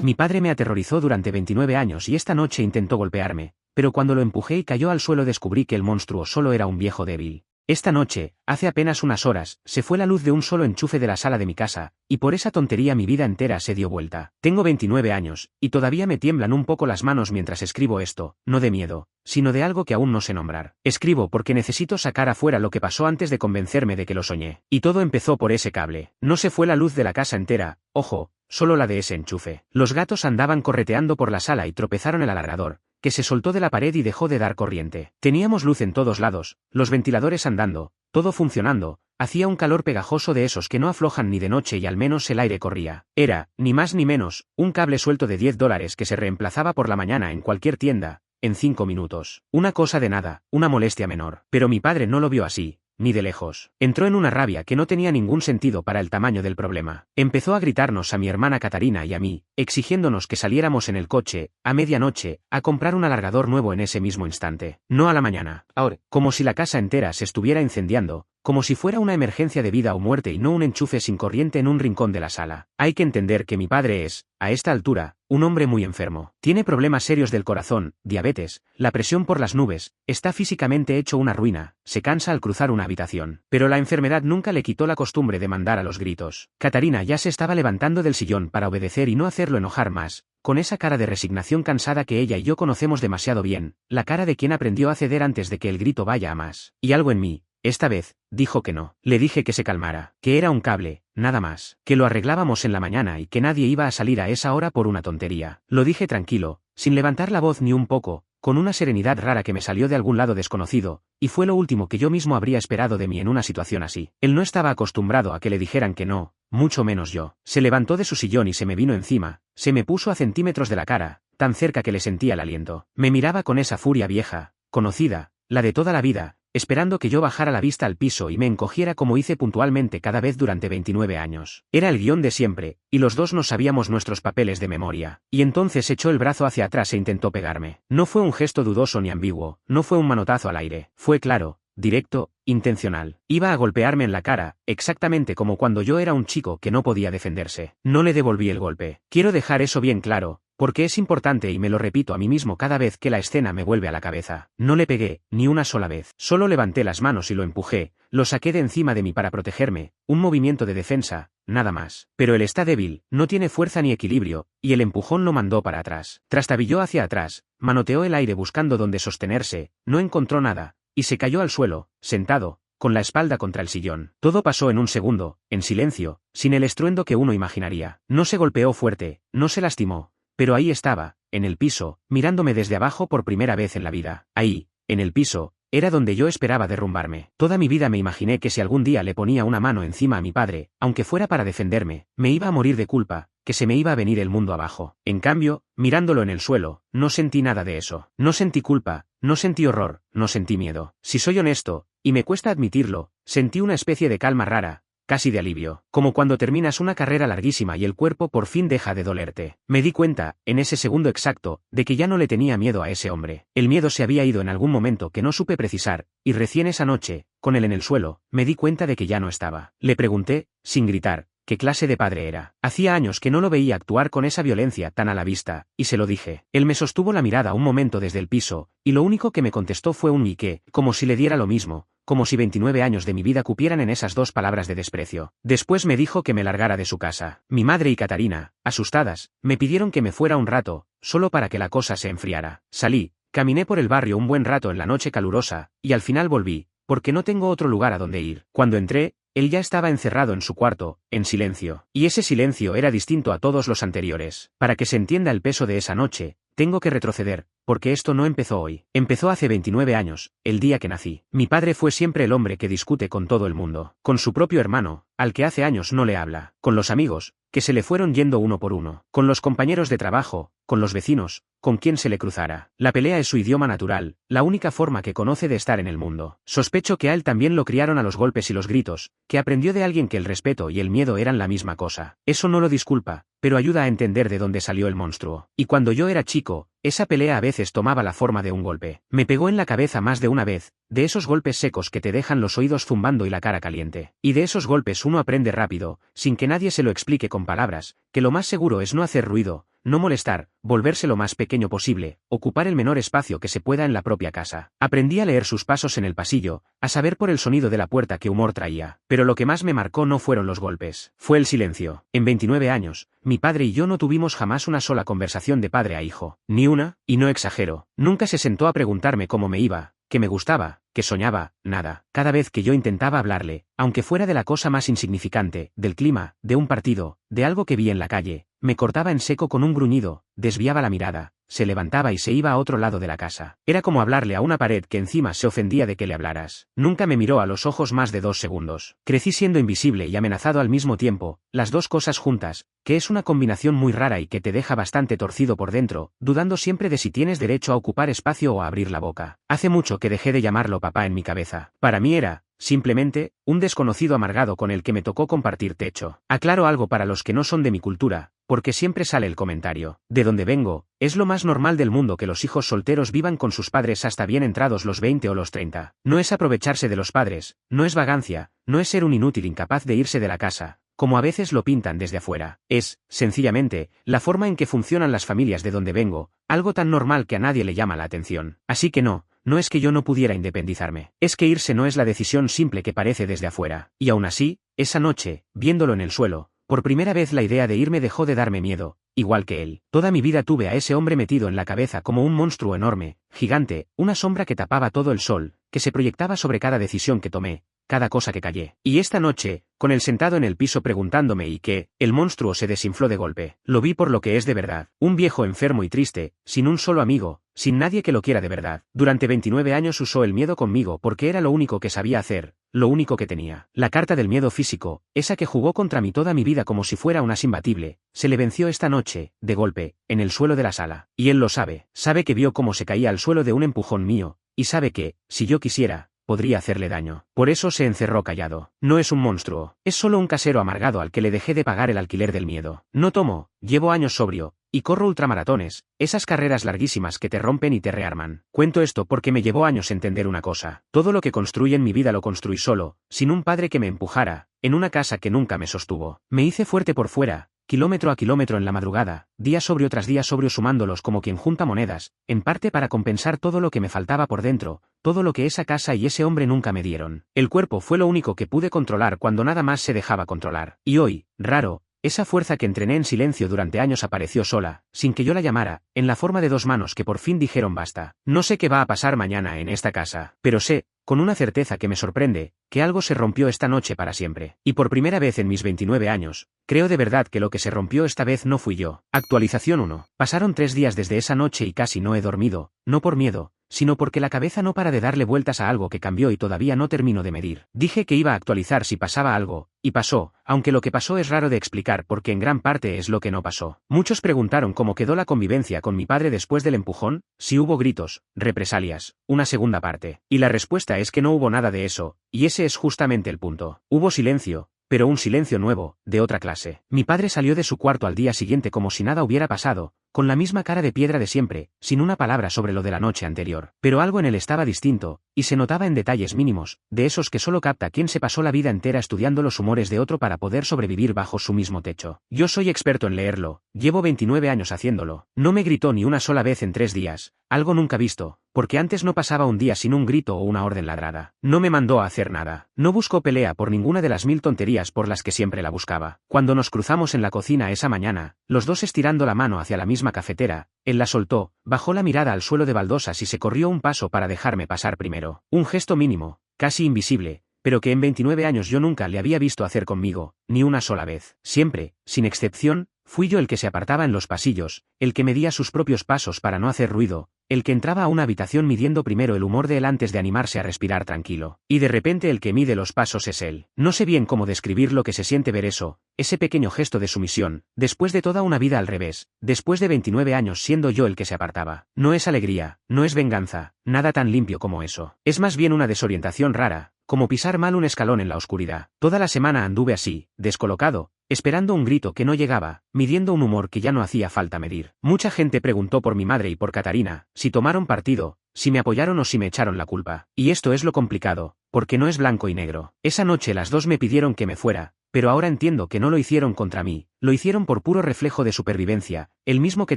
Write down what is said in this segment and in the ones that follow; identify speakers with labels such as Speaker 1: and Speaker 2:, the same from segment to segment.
Speaker 1: Mi padre me aterrorizó durante 29 años y esta noche intentó golpearme, pero cuando lo empujé y cayó al suelo descubrí que el monstruo solo era un viejo débil. Esta noche, hace apenas unas horas, se fue la luz de un solo enchufe de la sala de mi casa, y por esa tontería mi vida entera se dio vuelta. Tengo 29 años, y todavía me tiemblan un poco las manos mientras escribo esto, no de miedo, sino de algo que aún no sé nombrar. Escribo porque necesito sacar afuera lo que pasó antes de convencerme de que lo soñé. Y todo empezó por ese cable. No se fue la luz de la casa entera, ojo, solo la de ese enchufe. Los gatos andaban correteando por la sala y tropezaron el alargador, que se soltó de la pared y dejó de dar corriente. Teníamos luz en todos lados, los ventiladores andando, todo funcionando, hacía un calor pegajoso de esos que no aflojan ni de noche y al menos el aire corría. Era, ni más ni menos, un cable suelto de $10 que se reemplazaba por la mañana en cualquier tienda, en 5 minutos. Una cosa de nada, una molestia menor. Pero mi padre no lo vio así, ni de lejos. Entró en una rabia que no tenía ningún sentido para el tamaño del problema. Empezó a gritarnos a mi hermana Catarina y a mí, exigiéndonos que saliéramos en el coche, a medianoche, a comprar un alargador nuevo en ese mismo instante. No a la mañana. Ahora, como si la casa entera se estuviera incendiando, como si fuera una emergencia de vida o muerte y no un enchufe sin corriente en un rincón de la sala. Hay que entender que mi padre es, a esta altura, un hombre muy enfermo. Tiene problemas serios del corazón, diabetes, la presión por las nubes, está físicamente hecho una ruina, se cansa al cruzar una habitación. Pero la enfermedad nunca le quitó la costumbre de mandar a los gritos. Catarina ya se estaba levantando del sillón para obedecer y no hacerlo enojar más, con esa cara de resignación cansada que ella y yo conocemos demasiado bien, la cara de quien aprendió a ceder antes de que el grito vaya a más. Y algo en mí, esta vez, dijo que no. Le dije que se calmara, que era un cable, nada más, que lo arreglábamos en la mañana y que nadie iba a salir a esa hora por una tontería. Lo dije tranquilo, sin levantar la voz ni un poco, con una serenidad rara que me salió de algún lado desconocido, y fue lo último que yo mismo habría esperado de mí en una situación así. Él no estaba acostumbrado a que le dijeran que no, mucho menos yo. Se levantó de su sillón y se me vino encima, se me puso a centímetros de la cara, tan cerca que le sentía el aliento. Me miraba con esa furia vieja, conocida, la de toda la vida, esperando que yo bajara la vista al piso y me encogiera como hice puntualmente cada vez durante 29 años. Era el guión de siempre, y los dos nos sabíamos nuestros papeles de memoria. Y entonces echó el brazo hacia atrás e intentó pegarme. No fue un gesto dudoso ni ambiguo, no fue un manotazo al aire, fue claro, directo, intencional. Iba a golpearme en la cara, exactamente como cuando yo era un chico que no podía defenderse. No le devolví el golpe. Quiero dejar eso bien claro, porque es importante y me lo repito a mí mismo cada vez que la escena me vuelve a la cabeza. No le pegué, ni una sola vez. Solo levanté las manos y lo empujé, lo saqué de encima de mí para protegerme, un movimiento de defensa, nada más. Pero él está débil, no tiene fuerza ni equilibrio, y el empujón lo mandó para atrás. Trastabilló hacia atrás, manoteó el aire buscando dónde sostenerse, no encontró nada, y se cayó al suelo, sentado, con la espalda contra el sillón. Todo pasó en un segundo, en silencio, sin el estruendo que uno imaginaría. No se golpeó fuerte, no se lastimó. Pero ahí estaba, en el piso, mirándome desde abajo por primera vez en la vida. Ahí, en el piso, era donde yo esperaba derrumbarme. Toda mi vida me imaginé que si algún día le ponía una mano encima a mi padre, aunque fuera para defenderme, me iba a morir de culpa, que se me iba a venir el mundo abajo. En cambio, mirándolo en el suelo, no sentí nada de eso. No sentí culpa, no sentí horror, no sentí miedo. Si soy honesto, y me cuesta admitirlo, sentí una especie de calma rara, casi de alivio, como cuando terminas una carrera larguísima y el cuerpo por fin deja de dolerte. Me di cuenta, en ese segundo exacto, de que ya no le tenía miedo a ese hombre. El miedo se había ido en algún momento que no supe precisar, y recién esa noche, con él en el suelo, me di cuenta de que ya no estaba. Le pregunté, sin gritar, qué clase de padre era. Hacía años que no lo veía actuar con esa violencia tan a la vista, y se lo dije. Él me sostuvo la mirada un momento desde el piso, y lo único que me contestó fue un "¿y qué?", como si le diera lo mismo, como si 29 años de mi vida cupieran en esas dos palabras de desprecio. Después me dijo que me largara de su casa. Mi madre y Catarina, asustadas, me pidieron que me fuera un rato, solo para que la cosa se enfriara. Salí, caminé por el barrio un buen rato en la noche calurosa, y al final volví, porque no tengo otro lugar a donde ir. Cuando entré, él ya estaba encerrado en su cuarto, en silencio. Y ese silencio era distinto a todos los anteriores. Para que se entienda el peso de esa noche, tengo que retroceder, porque esto no empezó hoy. Empezó hace 29 años, el día que nací. Mi padre fue siempre el hombre que discute con todo el mundo. Con su propio hermano, al que hace años no le habla. Con los amigos, que se le fueron yendo uno por uno. Con los compañeros de trabajo, con los vecinos, con quien se le cruzara. La pelea es su idioma natural, la única forma que conoce de estar en el mundo. Sospecho que a él también lo criaron a los golpes y los gritos, que aprendió de alguien que el respeto y el miedo eran la misma cosa. Eso no lo disculpa, pero ayuda a entender de dónde salió el monstruo. Y cuando yo era chico, esa pelea a veces tomaba la forma de un golpe. Me pegó en la cabeza más de una vez, de esos golpes secos que te dejan los oídos zumbando y la cara caliente. Y de esos golpes uno aprende rápido, sin que nadie se lo explique con palabras, que lo más seguro es no hacer ruido, no molestar, volverse lo más pequeño posible, ocupar el menor espacio que se pueda en la propia casa. Aprendí a leer sus pasos en el pasillo, a saber por el sonido de la puerta qué humor traía. Pero lo que más me marcó no fueron los golpes, fue el silencio. En 29 años, mi padre y yo no tuvimos jamás una sola conversación de padre a hijo. Ni una, y no exagero. Nunca se sentó a preguntarme cómo me iba, que me gustaba, que soñaba, nada. Cada vez que yo intentaba hablarle, aunque fuera de la cosa más insignificante, del clima, de un partido, de algo que vi en la calle, me cortaba en seco con un gruñido, desviaba la mirada, se levantaba y se iba a otro lado de la casa. Era como hablarle a una pared que encima se ofendía de que le hablaras. Nunca me miró a los ojos más de 2 segundos. Crecí siendo invisible y amenazado al mismo tiempo, las dos cosas juntas, que es una combinación muy rara y que te deja bastante torcido por dentro, dudando siempre de si tienes derecho a ocupar espacio o a abrir la boca. Hace mucho que dejé de llamarlo papá en mi cabeza. Para mí era, simplemente, un desconocido amargado con el que me tocó compartir techo. Aclaro algo para los que no son de mi cultura, porque siempre sale el comentario. De donde vengo, es lo más normal del mundo que los hijos solteros vivan con sus padres hasta bien entrados los 20 o los 30. No es aprovecharse de los padres, no es vagancia, no es ser un inútil incapaz de irse de la casa, como a veces lo pintan desde afuera. Es, sencillamente, la forma en que funcionan las familias de donde vengo, algo tan normal que a nadie le llama la atención. Así que no es que yo no pudiera independizarme. Es que irse no es la decisión simple que parece desde afuera. Y aún así, esa noche, viéndolo en el suelo, por primera vez la idea de irme dejó de darme miedo, igual que él. Toda mi vida tuve a ese hombre metido en la cabeza como un monstruo enorme, gigante, una sombra que tapaba todo el sol, que se proyectaba sobre cada decisión que tomé, cada cosa que callé. Y esta noche, con él sentado en el piso preguntándome y qué, el monstruo se desinfló de golpe. Lo vi por lo que es de verdad, un viejo enfermo y triste, sin un solo amigo, sin nadie que lo quiera de verdad. Durante 29 años usó el miedo conmigo porque era lo único que sabía hacer, lo único que tenía. La carta del miedo físico, esa que jugó contra mí toda mi vida como si fuera un as imbatible, se le venció esta noche, de golpe, en el suelo de la sala. Y él lo sabe, sabe que vio cómo se caía al suelo de un empujón mío, y sabe que, si yo quisiera, podría hacerle daño. Por eso se encerró callado. No es un monstruo, es solo un casero amargado al que le dejé de pagar el alquiler del miedo. No tomo, llevo años sobrio, y corro ultramaratones, esas carreras larguísimas que te rompen y te rearman. Cuento esto porque me llevó años entender una cosa. Todo lo que construí en mi vida lo construí solo, sin un padre que me empujara, en una casa que nunca me sostuvo. Me hice fuerte por fuera, kilómetro a kilómetro en la madrugada, día sobrio tras día sobrio sumándolos como quien junta monedas, en parte para compensar todo lo que me faltaba por dentro, todo lo que esa casa y ese hombre nunca me dieron. El cuerpo fue lo único que pude controlar cuando nada más se dejaba controlar. Y hoy, raro, esa fuerza que entrené en silencio durante años apareció sola, sin que yo la llamara, en la forma de 2 manos que por fin dijeron basta. No sé qué va a pasar mañana en esta casa, pero sé, con una certeza que me sorprende, que algo se rompió esta noche para siempre. Y por primera vez en mis 29 años, creo de verdad que lo que se rompió esta vez no fui yo. Actualización 1. Pasaron 3 días desde esa noche y casi no he dormido, no por miedo, sino porque la cabeza no para de darle vueltas a algo que cambió y todavía no termino de medir. Dije que iba a actualizar si pasaba algo, y pasó, aunque lo que pasó es raro de explicar porque en gran parte es lo que no pasó. Muchos preguntaron cómo quedó la convivencia con mi padre después del empujón, si hubo gritos, represalias, una segunda parte. Y la respuesta es que no hubo nada de eso, y ese es justamente el punto. Hubo silencio, pero un silencio nuevo, de otra clase. Mi padre salió de su cuarto al día siguiente como si nada hubiera pasado, con la misma cara de piedra de siempre, sin una palabra sobre lo de la noche anterior. Pero algo en él estaba distinto, y se notaba en detalles mínimos, de esos que solo capta quien se pasó la vida entera estudiando los humores de otro para poder sobrevivir bajo su mismo techo. Yo soy experto en leerlo, llevo 29 años haciéndolo. No me gritó ni una sola vez en 3 días, algo nunca visto, porque antes no pasaba un día sin un grito o una orden ladrada. No me mandó a hacer nada. No buscó pelea por ninguna de las 1000 tonterías por las que siempre la buscaba. Cuando nos cruzamos en la cocina esa mañana, los dos estirando la mano hacia la misma cafetera, él la soltó, bajó la mirada al suelo de baldosas y se corrió un paso para dejarme pasar primero. Un gesto mínimo, casi invisible, pero que en 29 años yo nunca le había visto hacer conmigo, ni una sola vez. Siempre, sin excepción, fui yo el que se apartaba en los pasillos, el que medía sus propios pasos para no hacer ruido, el que entraba a una habitación midiendo primero el humor de él antes de animarse a respirar tranquilo. Y de repente el que mide los pasos es él. No sé bien cómo describir lo que se siente ver eso, ese pequeño gesto de sumisión, después de toda una vida al revés, después de 29 años siendo yo el que se apartaba. No es alegría, no es venganza, nada tan limpio como eso. Es más bien una desorientación rara, como pisar mal un escalón en la oscuridad. Toda la semana anduve así, descolocado, esperando un grito que no llegaba, midiendo un humor que ya no hacía falta medir. Mucha gente preguntó por mi madre y por Catarina, si tomaron partido, si me apoyaron o si me echaron la culpa. Y esto es lo complicado, porque no es blanco y negro. Esa noche las dos me pidieron que me fuera, pero ahora entiendo que no lo hicieron contra mí, lo hicieron por puro reflejo de supervivencia, el mismo que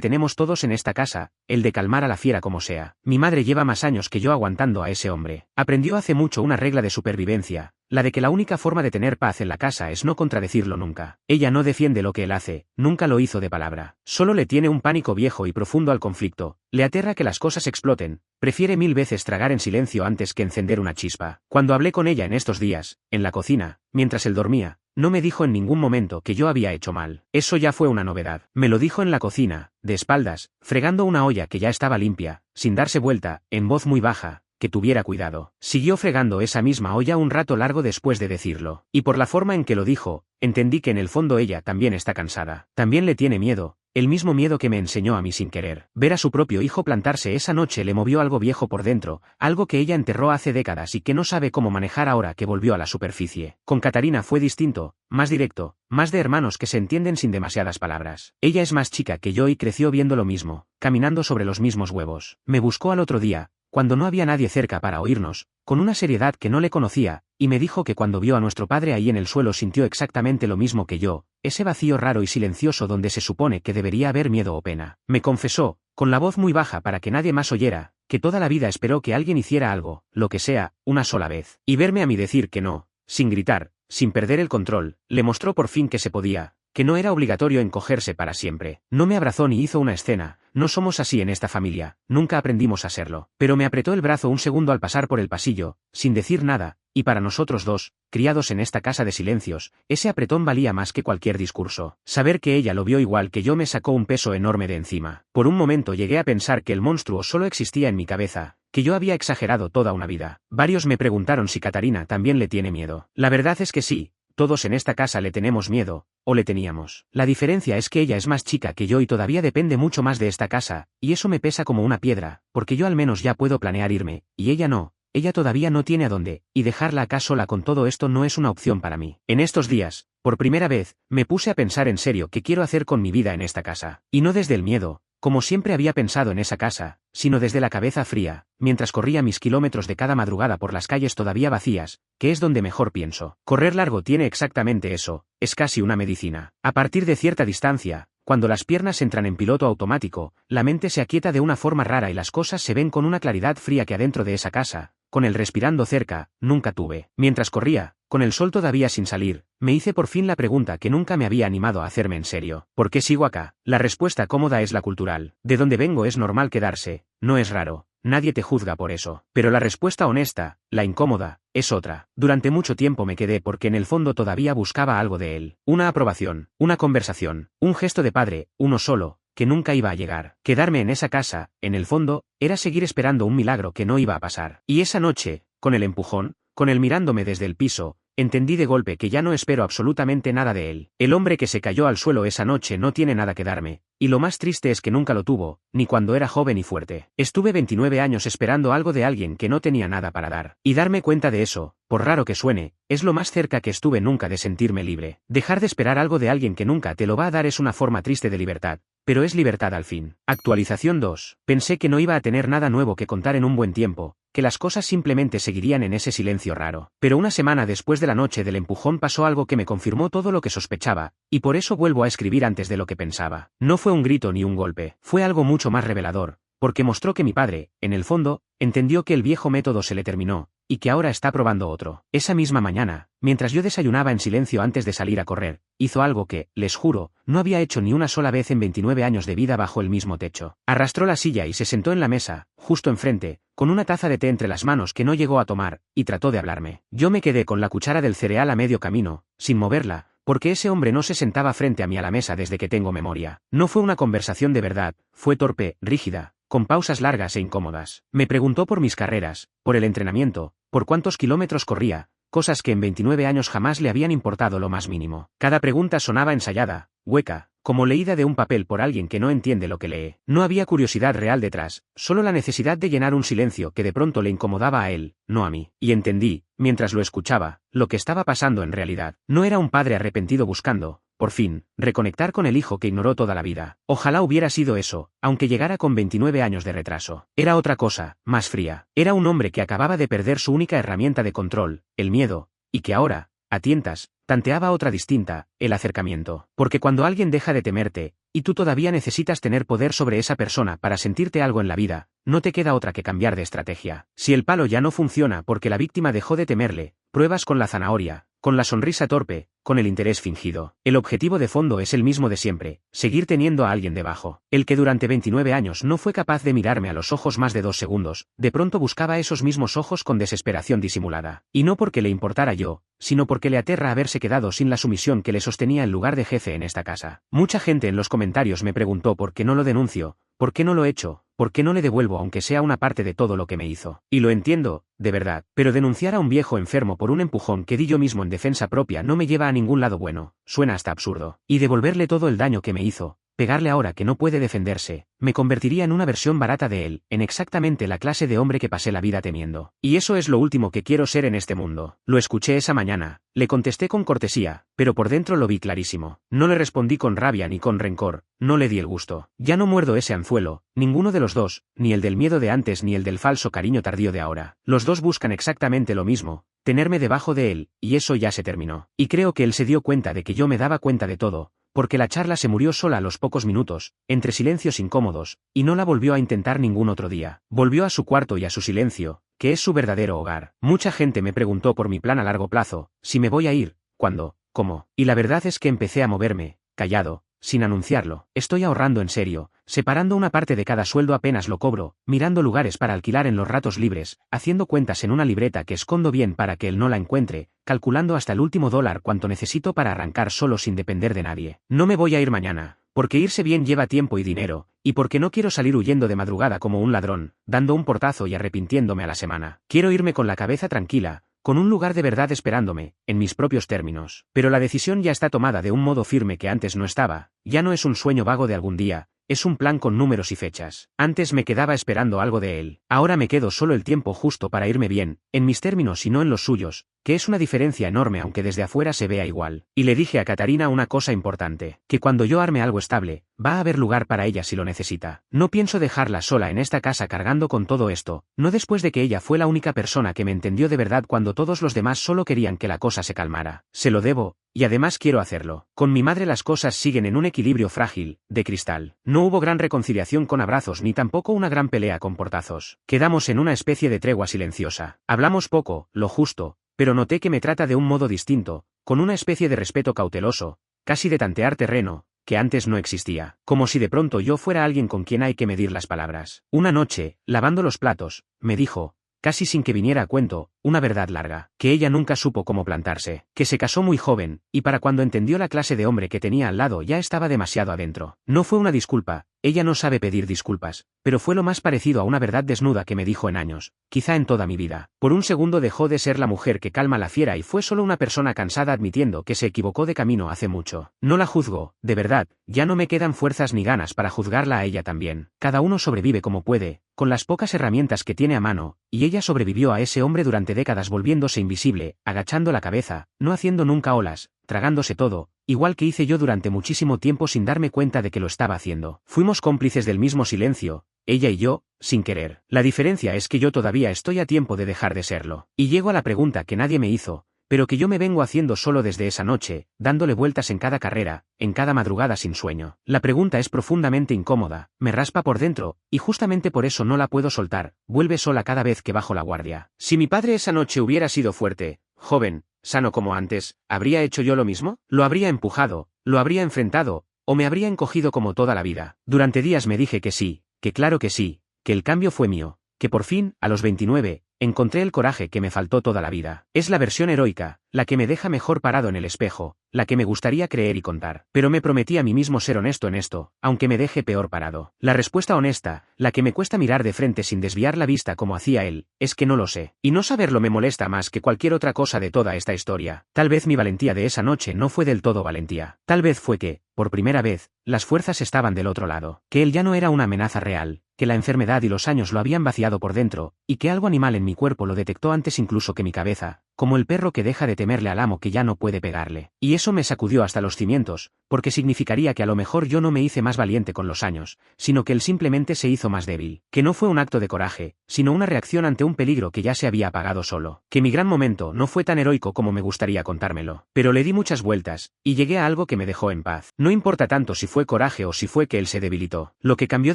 Speaker 1: tenemos todos en esta casa, el de calmar a la fiera como sea. Mi madre lleva más años que yo aguantando a ese hombre. Aprendió hace mucho una regla de supervivencia, la de que la única forma de tener paz en la casa es no contradecirlo nunca. Ella no defiende lo que él hace, nunca lo hizo de palabra. Solo le tiene un pánico viejo y profundo al conflicto, le aterra que las cosas exploten, prefiere 1000 veces tragar en silencio antes que encender una chispa. Cuando hablé con ella en estos días, en la cocina, mientras él dormía, no me dijo en ningún momento que yo había hecho mal. Eso ya fue una novedad. Me lo dijo en la cocina, de espaldas, fregando una olla que ya estaba limpia, sin darse vuelta, en voz muy baja, que tuviera cuidado. Siguió fregando esa misma olla un rato largo después de decirlo. Y por la forma en que lo dijo, entendí que en el fondo ella también está cansada. También le tiene miedo, el mismo miedo que me enseñó a mí sin querer. Ver a su propio hijo plantarse esa noche le movió algo viejo por dentro, algo que ella enterró hace décadas y que no sabe cómo manejar ahora que volvió a la superficie. Con Catarina fue distinto, más directo, más de hermanos que se entienden sin demasiadas palabras. Ella es más chica que yo y creció viendo lo mismo, caminando sobre los mismos huevos. Me buscó al otro día, cuando no había nadie cerca para oírnos, con una seriedad que no le conocía, y me dijo que cuando vio a nuestro padre ahí en el suelo sintió exactamente lo mismo que yo, ese vacío raro y silencioso donde se supone que debería haber miedo o pena. Me confesó, con la voz muy baja para que nadie más oyera, que toda la vida esperó que alguien hiciera algo, lo que sea, una sola vez. Y verme a mí decir que no, sin gritar, sin perder el control, le mostró por fin que se podía, que no era obligatorio encogerse para siempre. No me abrazó ni hizo una escena, no somos así en esta familia, nunca aprendimos a serlo. Pero me apretó el brazo un segundo al pasar por el pasillo, sin decir nada, y para nosotros dos, criados en esta casa de silencios, ese apretón valía más que cualquier discurso. Saber que ella lo vio igual que yo me sacó un peso enorme de encima. Por un momento llegué a pensar que el monstruo solo existía en mi cabeza, que yo había exagerado toda una vida. Varios me preguntaron si Catarina también le tiene miedo. La verdad es que sí. Todos en esta casa le tenemos miedo, o le teníamos. La diferencia es que ella es más chica que yo y todavía depende mucho más de esta casa, y eso me pesa como una piedra, porque yo al menos ya puedo planear irme, y ella no. Ella todavía no tiene a dónde, y dejarla acá sola con todo esto no es una opción para mí. En estos días, por primera vez, me puse a pensar en serio qué quiero hacer con mi vida en esta casa. Y no desde el miedo, como siempre había pensado en esa casa, sino desde la cabeza fría, mientras corría mis kilómetros de cada madrugada por las calles todavía vacías, que es donde mejor pienso. Correr largo tiene exactamente eso, es casi una medicina. A partir de cierta distancia, cuando las piernas entran en piloto automático, la mente se aquieta de una forma rara y las cosas se ven con una claridad fría que adentro de esa casa, con el respirando cerca, nunca tuve. Mientras corría, con el sol todavía sin salir, me hice por fin la pregunta que nunca me había animado a hacerme en serio. ¿Por qué sigo acá? La respuesta cómoda es la cultural. De donde vengo es normal quedarse, no es raro, nadie te juzga por eso. Pero la respuesta honesta, la incómoda, es otra. Durante mucho tiempo me quedé porque en el fondo todavía buscaba algo de él. Una aprobación, una conversación, un gesto de padre, uno solo, que nunca iba a llegar. Quedarme en esa casa, en el fondo, era seguir esperando un milagro que no iba a pasar. Y esa noche, con el empujón, con él mirándome desde el piso, entendí de golpe que ya no espero absolutamente nada de él. El hombre que se cayó al suelo esa noche no tiene nada que darme, y lo más triste es que nunca lo tuvo, ni cuando era joven y fuerte. Estuve 29 años esperando algo de alguien que no tenía nada para dar. Y darme cuenta de eso, por raro que suene, es lo más cerca que estuve nunca de sentirme libre. Dejar de esperar algo de alguien que nunca te lo va a dar es una forma triste de libertad, pero es libertad al fin. Actualización 2. Pensé que no iba a tener nada nuevo que contar en un buen tiempo, que las cosas simplemente seguirían en ese silencio raro. Pero una semana después de la noche del empujón pasó algo que me confirmó todo lo que sospechaba, y por eso vuelvo a escribir antes de lo que pensaba. No fue un grito ni un golpe, fue algo mucho más revelador, porque mostró que mi padre, en el fondo, entendió que el viejo método se le terminó, y que ahora está probando otro. Esa misma mañana, mientras yo desayunaba en silencio antes de salir a correr, hizo algo que, les juro, no había hecho ni una sola vez en 29 años de vida bajo el mismo techo. Arrastró la silla y se sentó en la mesa, justo enfrente, con una taza de té entre las manos que no llegó a tomar, y trató de hablarme. Yo me quedé con la cuchara del cereal a medio camino, sin moverla, porque ese hombre no se sentaba frente a mí a la mesa desde que tengo memoria. No fue una conversación de verdad, fue torpe, rígida, con pausas largas e incómodas. Me preguntó por mis carreras, por el entrenamiento, por cuántos kilómetros corría, cosas que en 29 años jamás le habían importado lo más mínimo. Cada pregunta sonaba ensayada, hueca, como leída de un papel por alguien que no entiende lo que lee. No había curiosidad real detrás, solo la necesidad de llenar un silencio que de pronto le incomodaba a él, no a mí. Y entendí, mientras lo escuchaba, lo que estaba pasando en realidad. No era un padre arrepentido buscando, por fin, reconectar con el hijo que ignoró toda la vida. Ojalá hubiera sido eso, aunque llegara con 29 años de retraso. Era otra cosa, más fría. Era un hombre que acababa de perder su única herramienta de control, el miedo, y que ahora, a tientas, tanteaba otra distinta, el acercamiento. Porque cuando alguien deja de temerte, y tú todavía necesitas tener poder sobre esa persona para sentirte algo en la vida, no te queda otra que cambiar de estrategia. Si el palo ya no funciona porque la víctima dejó de temerle, pruebas con la zanahoria, con la sonrisa torpe, con el interés fingido. El objetivo de fondo es el mismo de siempre, seguir teniendo a alguien debajo. El que durante 29 años no fue capaz de mirarme a los ojos más de 2 segundos, de pronto buscaba esos mismos ojos con desesperación disimulada. Y no porque le importara yo, sino porque le aterra haberse quedado sin la sumisión que le sostenía el lugar de jefe en esta casa. Mucha gente en los comentarios me preguntó por qué no lo denuncio, por qué no lo echo, por qué no le devuelvo aunque sea una parte de todo lo que me hizo. Y lo entiendo, de verdad, pero denunciar a un viejo enfermo por un empujón que di yo mismo en defensa propia no me lleva a ningún lado bueno, suena hasta absurdo. Y devolverle todo el daño que me hizo, pegarle ahora que no puede defenderse, me convertiría en una versión barata de él, en exactamente la clase de hombre que pasé la vida temiendo. Y eso es lo último que quiero ser en este mundo. Lo escuché esa mañana, le contesté con cortesía, pero por dentro lo vi clarísimo. No le respondí con rabia ni con rencor, no le di el gusto. Ya no muerdo ese anzuelo, ninguno de los dos, ni el del miedo de antes ni el del falso cariño tardío de ahora. Los dos buscan exactamente lo mismo, tenerme debajo de él, y eso ya se terminó. Y creo que él se dio cuenta de que yo me daba cuenta de todo, porque la charla se murió sola a los pocos minutos, entre silencios incómodos, y no la volvió a intentar ningún otro día. Volvió a su cuarto y a su silencio, que es su verdadero hogar. Mucha gente me preguntó por mi plan a largo plazo, si me voy a ir, cuándo, cómo. Y la verdad es que empecé a moverme, callado, sin anunciarlo. Estoy ahorrando en serio, separando una parte de cada sueldo apenas lo cobro, mirando lugares para alquilar en los ratos libres, haciendo cuentas en una libreta que escondo bien para que él no la encuentre, calculando hasta el último dólar cuánto necesito para arrancar solo sin depender de nadie. No me voy a ir mañana, porque irse bien lleva tiempo y dinero, y porque no quiero salir huyendo de madrugada como un ladrón, dando un portazo y arrepintiéndome a la semana. Quiero irme con la cabeza tranquila, con un lugar de verdad esperándome, en mis propios términos. Pero la decisión ya está tomada de un modo firme que antes no estaba, ya no es un sueño vago de algún día, es un plan con números y fechas. Antes me quedaba esperando algo de él, ahora me quedo solo el tiempo justo para irme bien, en mis términos y no en los suyos, que es una diferencia enorme aunque desde afuera se vea igual. Y le dije a Catarina una cosa importante, que cuando yo arme algo estable, va a haber lugar para ella si lo necesita. No pienso dejarla sola en esta casa cargando con todo esto, no después de que ella fue la única persona que me entendió de verdad cuando todos los demás solo querían que la cosa se calmara. Se lo debo, y además quiero hacerlo. Con mi madre las cosas siguen en un equilibrio frágil, de cristal. No hubo gran reconciliación con abrazos ni tampoco una gran pelea con portazos. Quedamos en una especie de tregua silenciosa. Hablamos poco, lo justo, pero noté que me trata de un modo distinto, con una especie de respeto cauteloso, casi de tantear terreno, que antes no existía, como si de pronto yo fuera alguien con quien hay que medir las palabras. Una noche, lavando los platos, me dijo, casi sin que viniera a cuento, una verdad larga, que ella nunca supo cómo plantarse, que se casó muy joven, y para cuando entendió la clase de hombre que tenía al lado ya estaba demasiado adentro. No fue una disculpa, ella no sabe pedir disculpas, pero fue lo más parecido a una verdad desnuda que me dijo en años, quizá en toda mi vida. Por un segundo dejó de ser la mujer que calma la fiera y fue solo una persona cansada admitiendo que se equivocó de camino hace mucho. No la juzgo, de verdad, ya no me quedan fuerzas ni ganas para juzgarla a ella también. Cada uno sobrevive como puede, con las pocas herramientas que tiene a mano, y ella sobrevivió a ese hombre durante décadas volviéndose invisible, agachando la cabeza, no haciendo nunca olas, tragándose todo, igual que hice yo durante muchísimo tiempo sin darme cuenta de que lo estaba haciendo. Fuimos cómplices del mismo silencio, ella y yo, sin querer. La diferencia es que yo todavía estoy a tiempo de dejar de serlo. Y llego a la pregunta que nadie me hizo, pero que yo me vengo haciendo solo desde esa noche, dándole vueltas en cada carrera, en cada madrugada sin sueño. La pregunta es profundamente incómoda, me raspa por dentro, y justamente por eso no la puedo soltar, vuelve sola cada vez que bajo la guardia. Si mi padre esa noche hubiera sido fuerte, joven, sano como antes, ¿habría hecho yo lo mismo? ¿Lo habría empujado, lo habría enfrentado, o me habría encogido como toda la vida? Durante días me dije que sí, que claro que sí, que el cambio fue mío, que por fin, a los 29, encontré el coraje que me faltó toda la vida. Es la versión heroica, la que me deja mejor parado en el espejo, la que me gustaría creer y contar. Pero me prometí a mí mismo ser honesto en esto, aunque me deje peor parado. La respuesta honesta, la que me cuesta mirar de frente sin desviar la vista como hacía él, es que no lo sé. Y no saberlo me molesta más que cualquier otra cosa de toda esta historia. Tal vez mi valentía de esa noche no fue del todo valentía. Tal vez fue que, por primera vez, las fuerzas estaban del otro lado, que él ya no era una amenaza real, que la enfermedad y los años lo habían vaciado por dentro, y que algo animal en mi cuerpo lo detectó antes incluso que mi cabeza, como el perro que deja de temerle al amo que ya no puede pegarle. Y eso me sacudió hasta los cimientos, porque significaría que a lo mejor yo no me hice más valiente con los años, sino que él simplemente se hizo más débil, que no fue un acto de coraje, sino una reacción ante un peligro que ya se había apagado solo, que mi gran momento no fue tan heroico como me gustaría contármelo. Pero le di muchas vueltas, y llegué a algo que me dejó en paz. No importa tanto si fue coraje o si fue que él se debilitó. Lo que cambió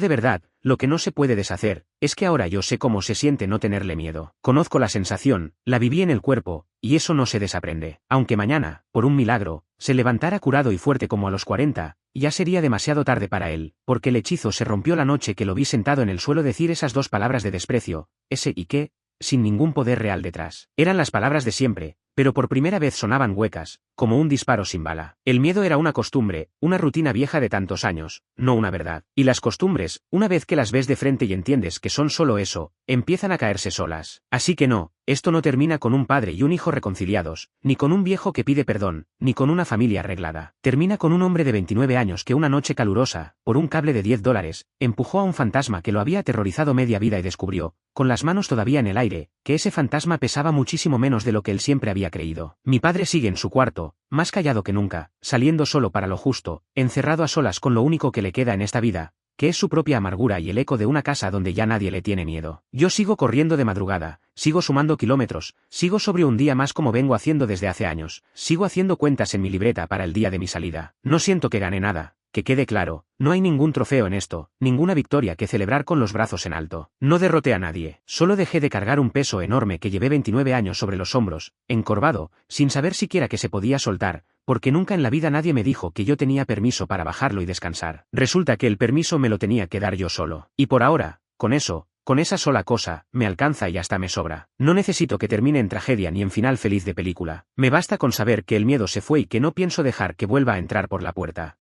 Speaker 1: de verdad, lo que no se puede deshacer, es que ahora yo sé cómo se siente no tenerle miedo. Conozco la sensación, la viví en el cuerpo, y eso no se desaprende. Aunque mañana, por un milagro, se levantara curado y fuerte como a los 40, ya sería demasiado tarde para él, porque el hechizo se rompió la noche que lo vi sentado en el suelo decir esas dos palabras de desprecio, ese y qué, sin ningún poder real detrás. Eran las palabras de siempre, pero por primera vez sonaban huecas, como un disparo sin bala. El miedo era una costumbre, una rutina vieja de tantos años, no una verdad. Y las costumbres, una vez que las ves de frente y entiendes que son solo eso, empiezan a caerse solas. Así que no, esto no termina con un padre y un hijo reconciliados, ni con un viejo que pide perdón, ni con una familia arreglada. Termina con un hombre de 29 años que una noche calurosa, por un cable de $10, empujó a un fantasma que lo había aterrorizado media vida y descubrió, con las manos todavía en el aire, que ese fantasma pesaba muchísimo menos de lo que él siempre había creído. Mi padre sigue en su cuarto, más callado que nunca, saliendo solo para lo justo, encerrado a solas con lo único que le queda en esta vida, que es su propia amargura y el eco de una casa donde ya nadie le tiene miedo. Yo sigo corriendo de madrugada, sigo sumando kilómetros, sigo sobre un día más como vengo haciendo desde hace años, sigo haciendo cuentas en mi libreta para el día de mi salida. No siento que gane nada. Que quede claro, no hay ningún trofeo en esto, ninguna victoria que celebrar con los brazos en alto. No derroté a nadie, solo dejé de cargar un peso enorme que llevé 29 años sobre los hombros, encorvado, sin saber siquiera que se podía soltar, porque nunca en la vida nadie me dijo que yo tenía permiso para bajarlo y descansar. Resulta que el permiso me lo tenía que dar yo solo. Y por ahora, con eso, con esa sola cosa, me alcanza y hasta me sobra. No necesito que termine en tragedia ni en final feliz de película. Me basta con saber que el miedo se fue y que no pienso dejar que vuelva a entrar por la puerta.